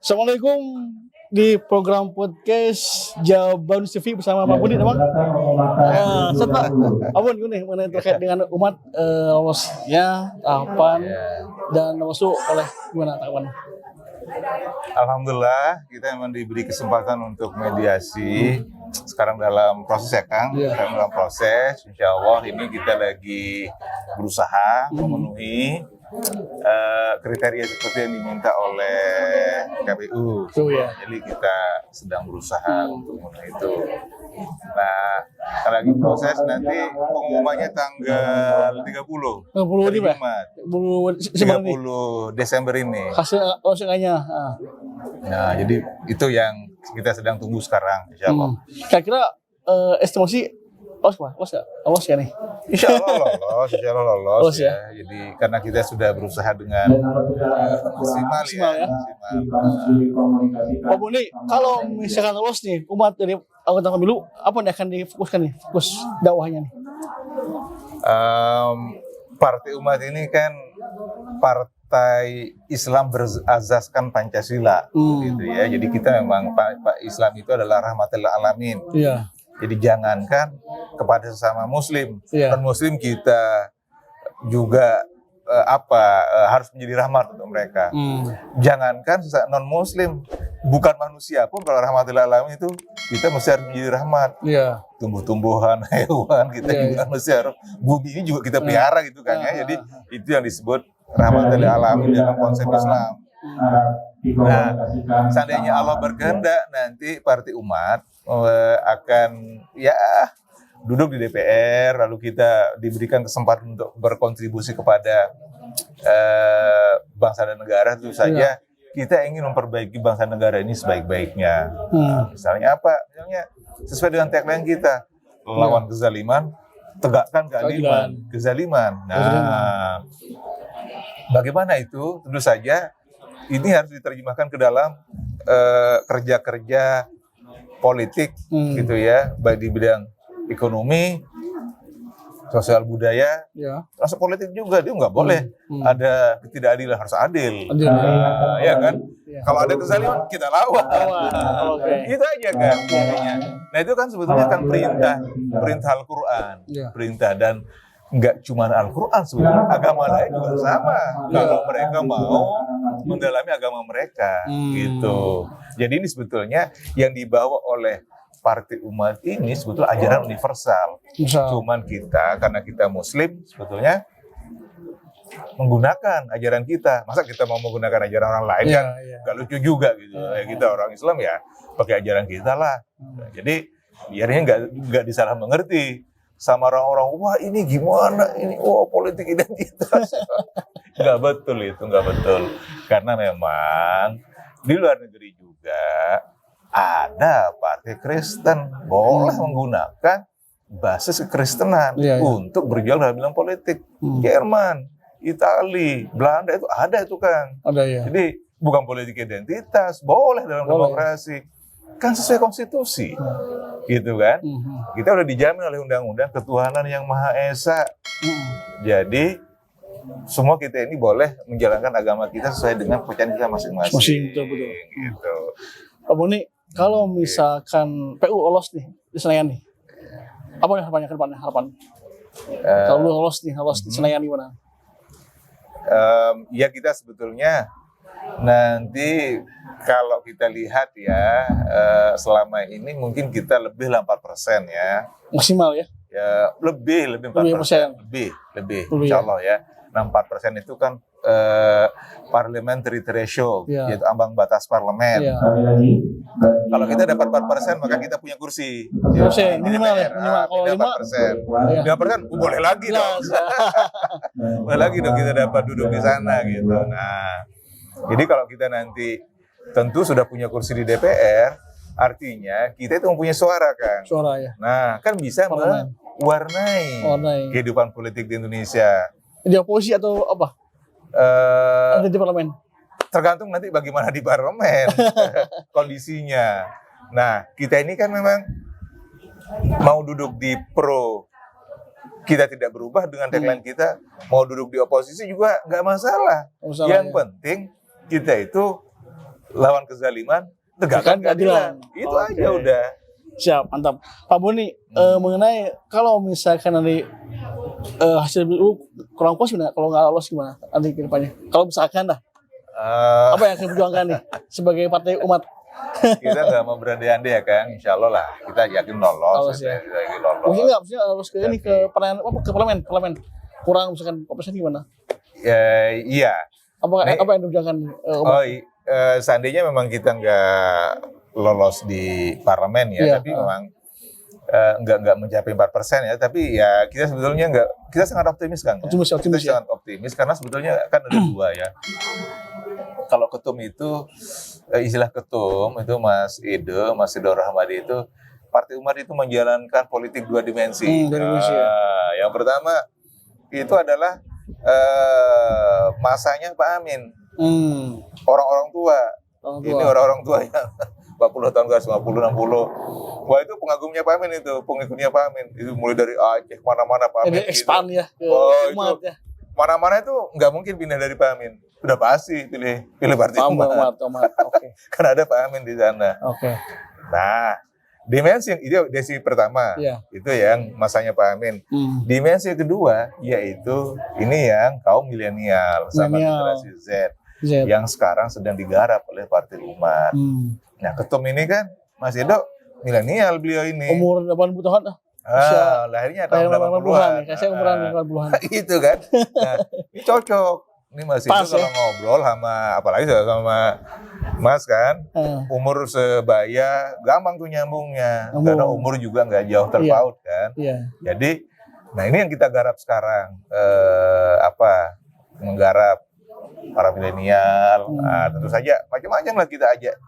Assalamualaikum di program podcast Jawaban CV bersama Pak Budi, teman. Serta Abun ini mengenai terkait dengan umat lolosnya tahapan dan masuk oleh gimana tahapan? Alhamdulillah kita memang diberi kesempatan untuk mediasi. Sekarang dalam proses ya Kang, dalam proses. Insya Allah ini kita lagi berusaha memenuhi kriteria seperti yang diminta oleh KPU. Jadi kita sedang berusaha untuk memenuhi itu. Nah, lagi proses nanti pengumumannya tanggal 30 Desember ini. Hasilnya. Nah, jadi itu yang kita sedang tunggu sekarang, insya Allah. Kira-kira estimasi lolos ya nih? Insya Allah lolos ya. Jadi karena kita sudah berusaha dengan maksimal ya. Pak Budi, kalau misalkan lolos nih umat dari anggota pemilu, apa yang akan difokuskan nih? Fokus dakwahnya nih? Partai Umat ini kan partai Islam berazaskan Pancasila, gitu ya. Jadi kita memang Pak Islam itu adalah rahmatil alamin. Iya. Jadi jangankan kepada sesama Muslim, non Muslim kita juga harus menjadi rahmat untuk mereka. Jangankan non Muslim, bukan manusia pun kalau rahmatil alamin itu kita mesti harus menjadi rahmat. Tumbuh-tumbuhan, hewan kita juga mesti harus. Bumi ini juga kita pelihara gitu kan ya. Jadi itu yang disebut rahmatil alamin dalam konsep Islam. Nah, seandainya Allah berkehendak nanti Partai Umat akan duduk di DPR, lalu kita diberikan kesempatan untuk berkontribusi kepada bangsa dan negara. Tentu saja kita ingin memperbaiki bangsa dan negara ini sebaik-baiknya. Misalnya apa? Misalnya sesuai dengan tagline kita, lawan kezaliman, tegakkan keadilan, kezaliman. Nah, bagaimana itu? Tentu saja ini harus diterjemahkan ke dalam kerja-kerja politik gitu ya, baik di bidang ekonomi, sosial budaya, termasuk politik juga. Dia nggak boleh ada ketidakadilan, harus adil. Ya kan? Kalau ada kezaliman kita lawan. Itu aja kan. Nah itu kan sebetulnya kan perintah Al-Quran, perintah, dan nggak cuma Al-Quran, sebetulnya agama lain juga sama. Kalau mereka mau mendalami agama mereka, gitu. Jadi ini sebetulnya yang dibawa oleh Partai Umat ini sebetulnya ajaran universal. Cuman kita, karena kita Muslim, sebetulnya menggunakan ajaran kita. Masa kita mau menggunakan ajaran orang lain kan? Nggak lucu juga gitu. Kita orang Islam ya pakai ajaran kita lah. Jadi biarnya nggak disalah mengerti sama orang-orang, wah ini gimana, ini politik identitas. Nggak betul itu, nggak betul. Karena memang di luar negeri juga ada partai Kristen boleh menggunakan basis kekristenan untuk berjuang dalam bidang politik. Jerman, Italia, Belanda itu ada itu kan. Jadi bukan politik identitas, boleh dalam demokrasi. Kan sesuai konstitusi, gitu kan? Kita udah dijamin oleh undang-undang ketuhanan yang Maha Esa. Jadi semua kita ini boleh menjalankan agama kita sesuai dengan kepercayaan kita masing-masing. Betul. Gitu. Pak Boni, kalau misalkan PU lolos nih di Senayan nih, apa nih harapannya ke depannya? Kalau lolos di Senayan gimana? Ya kita sebetulnya nanti kalau kita lihat ya selama ini mungkin kita lebih 4% ya. Maksimal ya? Ya lebih 4%. Lebih insya Allah ya. 4% itu kan parliamentary threshold, yaitu ambang batas parlemen. Kalau kita dapat 4%, maka kita punya kursi. Minimal ya. Kalau 5%, boleh lagi dong. Boleh lagi dong kita dapat duduk di sana gitu. Nah, jadi kalau kita nanti tentu sudah punya kursi di DPR, artinya kita itu mempunyai suara kan. Nah, kan bisa mewarnai kehidupan politik di Indonesia. Di oposisi atau apa? Di parlemen? Tergantung nanti bagaimana di parlemen kondisinya. Nah, kita ini kan memang mau duduk di pro, kita tidak berubah dengan tagline kita, mau duduk di oposisi juga nggak masalah. Yang penting kita itu lawan kezaliman, tegakkan keadilan. Itu aja udah. Siap, mantap. Pak Boni, mengenai kalau misalkan nanti hasil BU kurang puas gimana? Kalau nggak lolos gimana nanti ke depannya? Kalau misalkan dah, apa yang akan diperjuangkan nih sebagai partai umat? Kita nggak mau berandai-andai ya Kang, insya Allah lah kita yakin lolos. Lolos, ya. Kita yakin lolos. Mungkin nggak, maksudnya lolos ke ini ke parlemen. Kurang misalkan persen gimana? Ya, iya. Apa yang diperjuangkan umat? Seandainya memang kita nggak lolos di parlemen ya, tapi memang nggak mencapai 4% ya, tapi ya kita sebetulnya kita sangat optimis Kang. Optimis Kita ya. sangat optimis karena sebetulnya kan ada dua ya. Kalau ketum itu istilah ketum itu Mas Edo Rahmadi itu Partai Umat itu menjalankan politik dua dimensi. Yang pertama itu adalah masanya Pak Amin. Orang-orang tua. Ini orang-orang tua yang 40 tahun ke 50, 60. Wah itu pengagumnya Pak Amin itu, pengikutnya Pak Amin. Itu mulai dari Aceh, mana-mana Pak Amin. Ini expand ya ke umat ya. Mana-mana itu nggak mungkin pindah dari Pak Amin. Udah pasti pilih Partai Umat. Oke. Karena ada Pak Amin di sana. Oke. Nah, dimensi pertama, itu yang masanya Pak Amin. Dimensi kedua, yaitu ini yang kaum milenial sama generasi Z. Yang sekarang sedang digarap oleh Partai Umat. Nah, ketum ini kan Mas Edo milenial beliau ini. Umur 80 tahun dah. Lahirnya tahun 80-an. Saya umuran 80-an. Itu kan. Nah, ini cocok. Ini Mas Edo kalau ngobrol sama apalagi sama Mas kan, umur sebaya gampang tuh nyambungnya. Karena umur juga nggak jauh terpaut kan. Jadi, nah ini yang kita garap sekarang. Menggarap para milenial. Nah, tentu saja macam-macam lah kita ajak.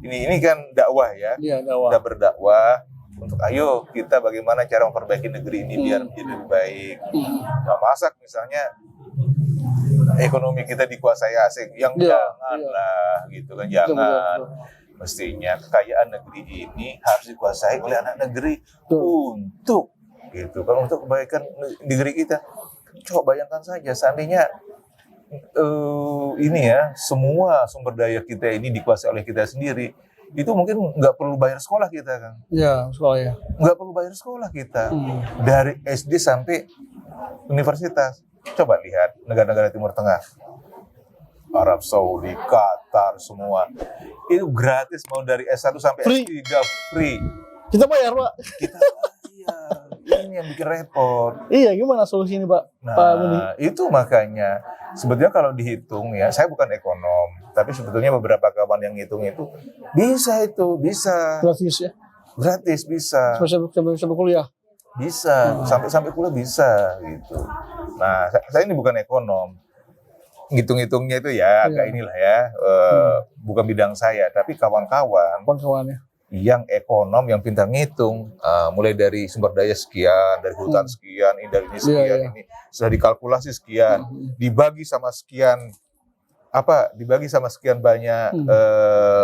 Ini kan dakwah ya. Kita berdakwah untuk ayo kita bagaimana cara memperbaiki negeri ini biar menjadi lebih baik. Nah, masak misalnya ekonomi kita dikuasai asing, yang janganlah gitu kan, jangan. Mestinya kekayaan negeri ini harus dikuasai oleh anak negeri untuk gitu kan, untuk kebaikan negeri kita. Coba bayangkan saja seandainya ini ya, semua sumber daya kita ini dikuasai oleh kita sendiri, itu mungkin nggak perlu bayar sekolah kita kan? Sekolah ya. Nggak perlu bayar sekolah kita dari SD sampai universitas. Coba lihat negara-negara Timur Tengah, Arab Saudi, Qatar, semua itu gratis, mau dari S1 sampai S3 free. Kita bayar Pak. Kita bayar. Ini yang bikin repot. Iya, gimana solusi ini Pak? Nah, itu makanya sebetulnya kalau dihitung ya, saya bukan ekonom, tapi sebetulnya beberapa kawan yang ngitung itu bisa. Gratis ya? Gratis bisa. Sampai kuliah? Bisa, sampai kuliah bisa gitu. Nah, saya ini bukan ekonom. Ngitung-ngitungnya itu ya agak inilah ya, bukan bidang saya, tapi kawan-kawan ya, yang ekonom, yang pintar ngitung, mulai dari sumber daya sekian, dari hutan sekian, ini dari ini sekian, ini sudah dikalkulasi sekian, dibagi sama sekian banyak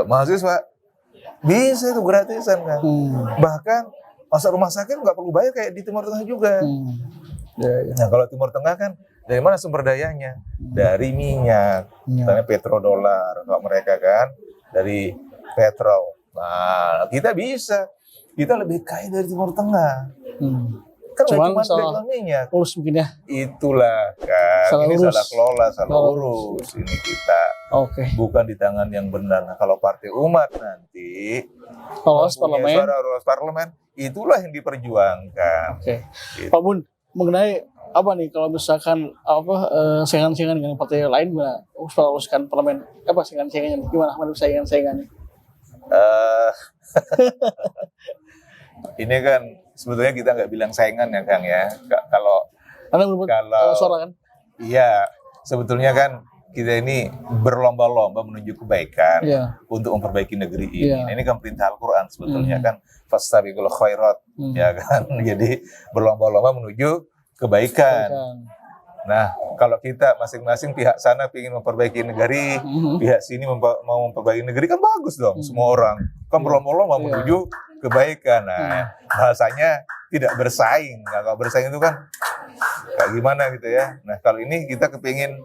mahasiswa, bisa itu gratisan kan. Bahkan masuk rumah sakit nggak perlu bayar kayak di Timur Tengah juga. Nah kalau Timur Tengah kan dari mana sumber dayanya? Dari minyak, misalnya petrodolar, kalau mereka kan dari petrol. Nah, kita lebih kaya dari Timur Tengah. Kan cuma minyak. Urus mungkin ya. Itulah kan. Ini salah kelola, salah urus. Ini kita. Bukan di tangan yang benar. Nah, kalau Partai Umat nanti lolos parlemen, itulah yang diperjuangkan. Gitu. Pak Bun, mengenai apa nih kalau misalkan saingan-saingan dengan partai lain gimana? Loluskan parlemen. Apa saingan-saingannya? Gimana saingan-saingannya? Ini kan sebetulnya kita nggak bilang saingan ya Kang ya. Kalau suara kan? Iya, sebetulnya kan kita ini berlomba-lomba menuju kebaikan untuk memperbaiki negeri ini. Nah, ini kan perintah Al-Quran sebetulnya kan, fastabiqul khairat, ya kan. Jadi berlomba-lomba menuju kebaikan. Nah, kalau kita masing-masing pihak sana ingin memperbaiki negeri, pihak sini mau memperbaiki negeri, kan bagus dong. Semua orang kan berlomba-lomba menuju kebaikan. Nah, bahasanya tidak bersaing. Nah, kalau bersaing itu kan kayak gimana gitu ya. Nah, kalau ini kita kepingin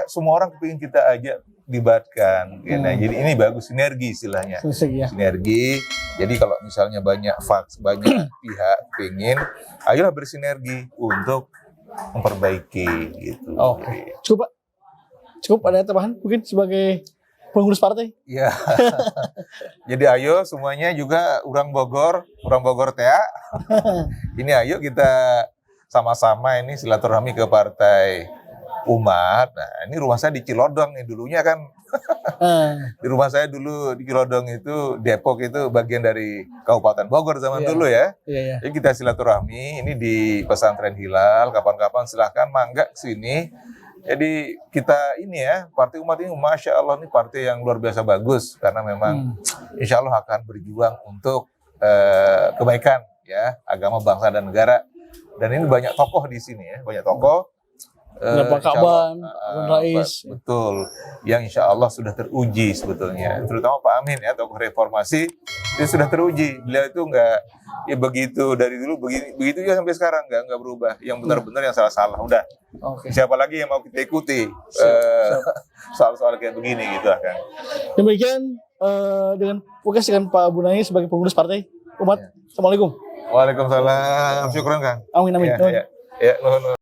semua orang kepingin kita ajak dibatkan. Nah, jadi ini bagus sinergi istilahnya. Ya. Sinergi. Jadi kalau misalnya banyak banyak pihak pingin, ayolah bersinergi untuk memperbaiki gitu. Oke. Cukup Pak. Cukup ada tambahan mungkin sebagai pengurus partai? Iya. Jadi ayo semuanya juga orang Bogor Tea. Ini ayo kita sama-sama ini silaturahmi ke Partai Umat. Nah, ini rumah saya di Cilodong nih dulunya kan. Di rumah saya dulu di Cilodong itu Depok itu bagian dari Kabupaten Bogor zaman dulu ya. Jadi kita silaturahmi ini di Pesantren Hilal, kapan-kapan silahkan mangga ke sini. Jadi kita ini ya, Partai Umat ini Masya Allah ini partai yang luar biasa bagus karena memang Insya Allah akan berjuang untuk kebaikan ya agama, bangsa dan negara. Dan ini banyak tokoh di sini ya, banyak tokoh. Pak Kaban, Rais. Betul, yang Insya Allah sudah teruji sebetulnya. Terutama Pak Amin ya, tokoh reformasi itu sudah teruji. Beliau itu nggak ya begitu dari dulu begitu ya sampai sekarang nggak berubah. Yang benar-benar yang salah-salah udah. Siapa lagi yang mau kita ikuti soal-soal kayak begini gitu kan. Demikian dengan fokus dengan Pak Bunai sebagai pengurus Partai Umat. Assalamualaikum. Waalaikumsalam. Syukran Kang. Amin. Ya.